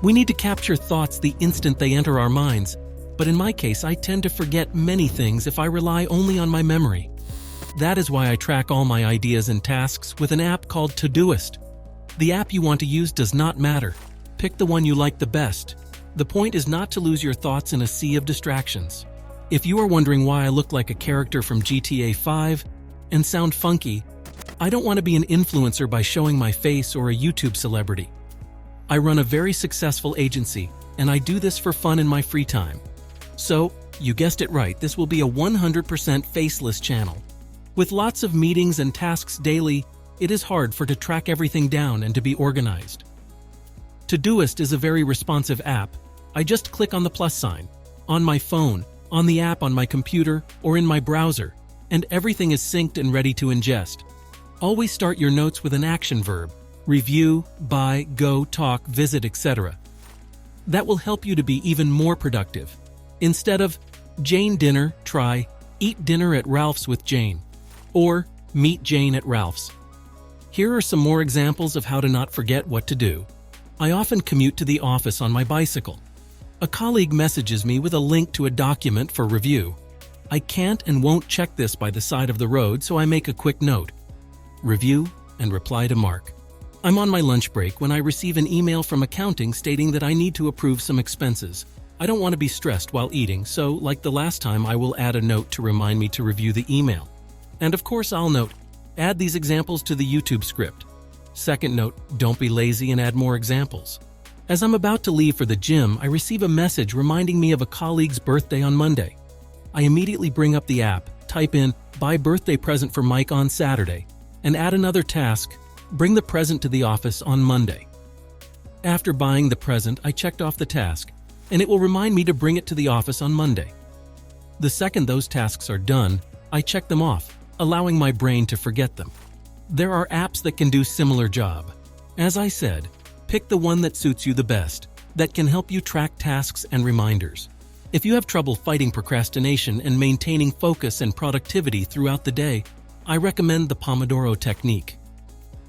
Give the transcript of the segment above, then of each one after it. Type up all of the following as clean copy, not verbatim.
We need to capture thoughts the instant they enter our minds, but in my case, I tend to forget many things if I rely only on my memory. That is why I track all my ideas and tasks with an app called Todoist. The app you want to use does not matter. Pick the one you like the best. The point is not to lose your thoughts in a sea of distractions. If you are wondering why I look like a character from GTA 5 and sound funky, I don't want to be an influencer by showing my face or a YouTube celebrity. I run a very successful agency, and I do this for fun in my free time. So, you guessed it right, this will be a 100% faceless channel. With lots of meetings and tasks daily, it is hard to track everything down and to be organized. Todoist is a very responsive app. I just click on the plus sign, on my phone, on the app on my computer, or in my browser, and everything is synced and ready to ingest. Always start your notes with an action verb: review, buy, go, talk, visit, etc. That will help you to be even more productive. Instead of Jane dinner, try eat dinner at Ralph's with Jane, or meet Jane at Ralph's. Here are some more examples of how to not forget what to do. I often commute to the office on my bicycle. A colleague messages me with a link to a document for review. I can't and won't check this by the side of the road, so I make a quick note. Review and reply to Mark. I'm on my lunch break when I receive an email from accounting stating that I need to approve some expenses. I don't want to be stressed while eating, so like the last time, I will add a note to remind me to review the email. And of course, I'll note, add these examples to the YouTube script. Second note, don't be lazy and add more examples. As I'm about to leave for the gym, I receive a message reminding me of a colleague's birthday on Monday. I immediately bring up the app, type in, buy birthday present for Mike on Saturday, and add another task, bring the present to the office on Monday. After buying the present, I checked off the task, and it will remind me to bring it to the office on Monday. The second those tasks are done, I check them off, allowing my brain to forget them. There are apps that can do similar job. As I said, pick the one that suits you the best, that can help you track tasks and reminders. If you have trouble fighting procrastination and maintaining focus and productivity throughout the day, I recommend the Pomodoro technique.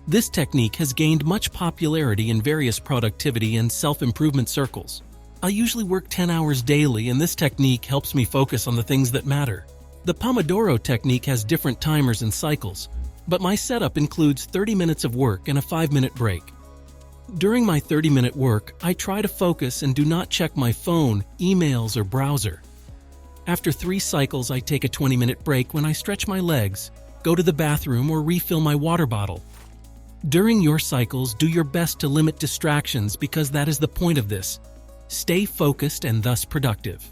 This technique has gained much popularity in various productivity and self-improvement circles. I usually work 10 hours daily, and this technique helps me focus on the things that matter. The Pomodoro technique has different timers and cycles, but my setup includes 30 minutes of work and a 5-minute break. During my 30-minute work, I try to focus and do not check my phone, emails, or browser. After 3 cycles, I take a 20-minute break when I stretch my legs, go to the bathroom, or refill my water bottle. During your cycles, do your best to limit distractions because that is the point of this. Stay focused and thus productive.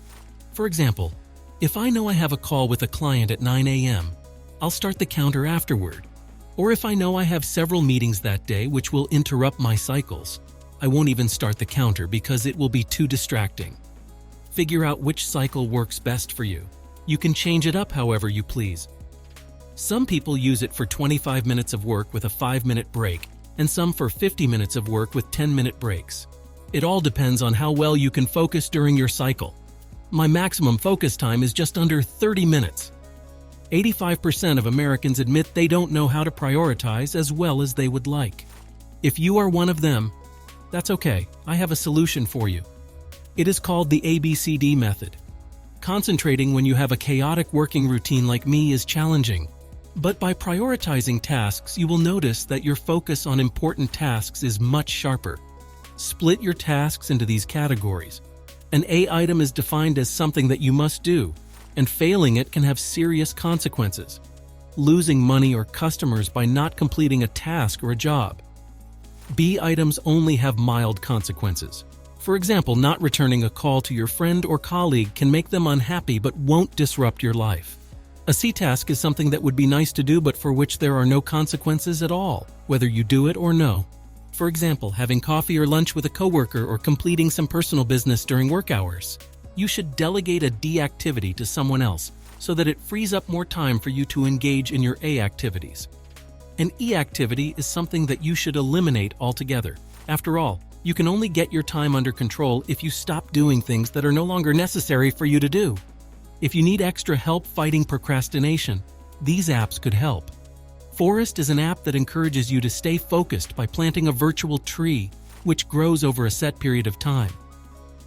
For example, if I know I have a call with a client at 9 a.m., I'll start the counter afterward. Or if I know I have several meetings that day which will interrupt my cycles, I won't even start the counter because it will be too distracting. Figure out which cycle works best for you. You can change it up however you please. Some people use it for 25 minutes of work with a 5-minute break, and some for 50 minutes of work with 10-minute breaks. It all depends on how well you can focus during your cycle. My maximum focus time is just under 30 minutes. 85% of Americans admit they don't know how to prioritize as well as they would like. If you are one of them, that's okay. I have a solution for you. It is called the ABCD method. Concentrating when you have a chaotic working routine like me is challenging. But by prioritizing tasks, you will notice that your focus on important tasks is much sharper. Split your tasks into these categories. An A item is defined as something that you must do, and failing it can have serious consequences. Losing money or customers by not completing a task or a job. B items only have mild consequences. For example, not returning a call to your friend or colleague can make them unhappy but won't disrupt your life. A C task is something that would be nice to do but for which there are no consequences at all, whether you do it or no. For example, having coffee or lunch with a coworker or completing some personal business during work hours. You should delegate a D activity to someone else so that it frees up more time for you to engage in your A activities. An E activity is something that you should eliminate altogether. After all, you can only get your time under control if you stop doing things that are no longer necessary for you to do. If you need extra help fighting procrastination, these apps could help. Forest is an app that encourages you to stay focused by planting a virtual tree, which grows over a set period of time.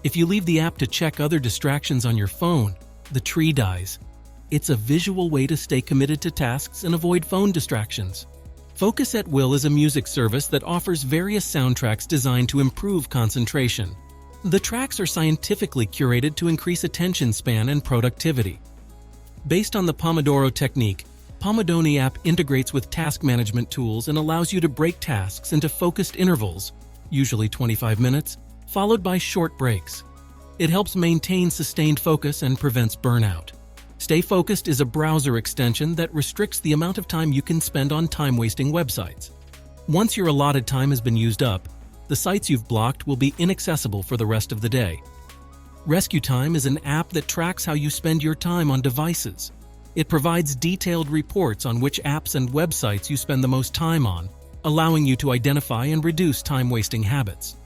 If you leave the app to check other distractions on your phone, the tree dies. It's a visual way to stay committed to tasks and avoid phone distractions. Focus at Will is a music service that offers various soundtracks designed to improve concentration. The tracks are scientifically curated to increase attention span and productivity. Based on the Pomodoro technique, Pomodoro app integrates with task management tools and allows you to break tasks into focused intervals, usually 25 minutes, followed by short breaks. It helps maintain sustained focus and prevents burnout. Stay Focused is a browser extension that restricts the amount of time you can spend on time-wasting websites. Once your allotted time has been used up, the sites you've blocked will be inaccessible for the rest of the day. Rescue Time is an app that tracks how you spend your time on devices. It provides detailed reports on which apps and websites you spend the most time on, allowing you to identify and reduce time-wasting habits.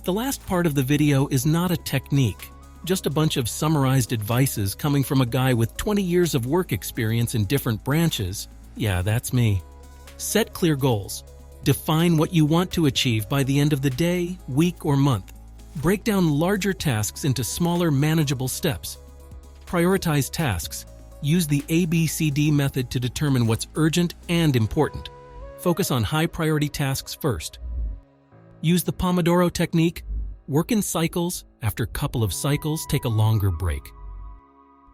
The last part of the video is not a technique, just a bunch of summarized advices coming from a guy with 20 years of work experience in different branches. Yeah, that's me. Set clear goals. Define what you want to achieve by the end of the day, week, or month. Break down larger tasks into smaller, manageable steps. Prioritize tasks. Use the ABCD method to determine what's urgent and important. Focus on high-priority tasks first. Use the Pomodoro technique. Work in cycles. After a couple of cycles, take a longer break.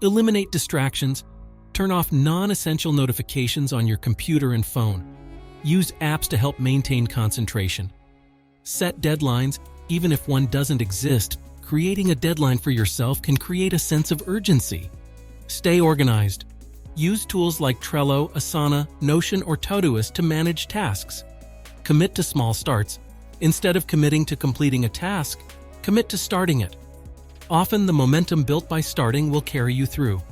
Eliminate distractions. Turn off non-essential notifications on your computer and phone. Use apps to help maintain concentration. Set deadlines. Even if one doesn't exist, creating a deadline for yourself can create a sense of urgency. Stay organized. Use tools like Trello, Asana, Notion, or Todoist to manage tasks. Commit to small starts. Instead of committing to completing a task, commit to starting it. Often, the momentum built by starting will carry you through.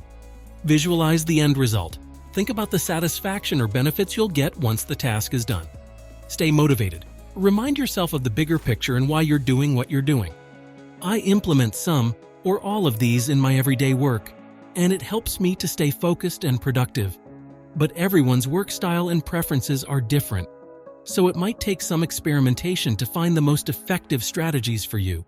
Visualize the end result. Think about the satisfaction or benefits you'll get once the task is done. Stay motivated. Remind yourself of the bigger picture and why you're doing what you're doing. I implement some or all of these in my everyday work, and it helps me to stay focused and productive. But everyone's work style and preferences are different, so it might take some experimentation to find the most effective strategies for you.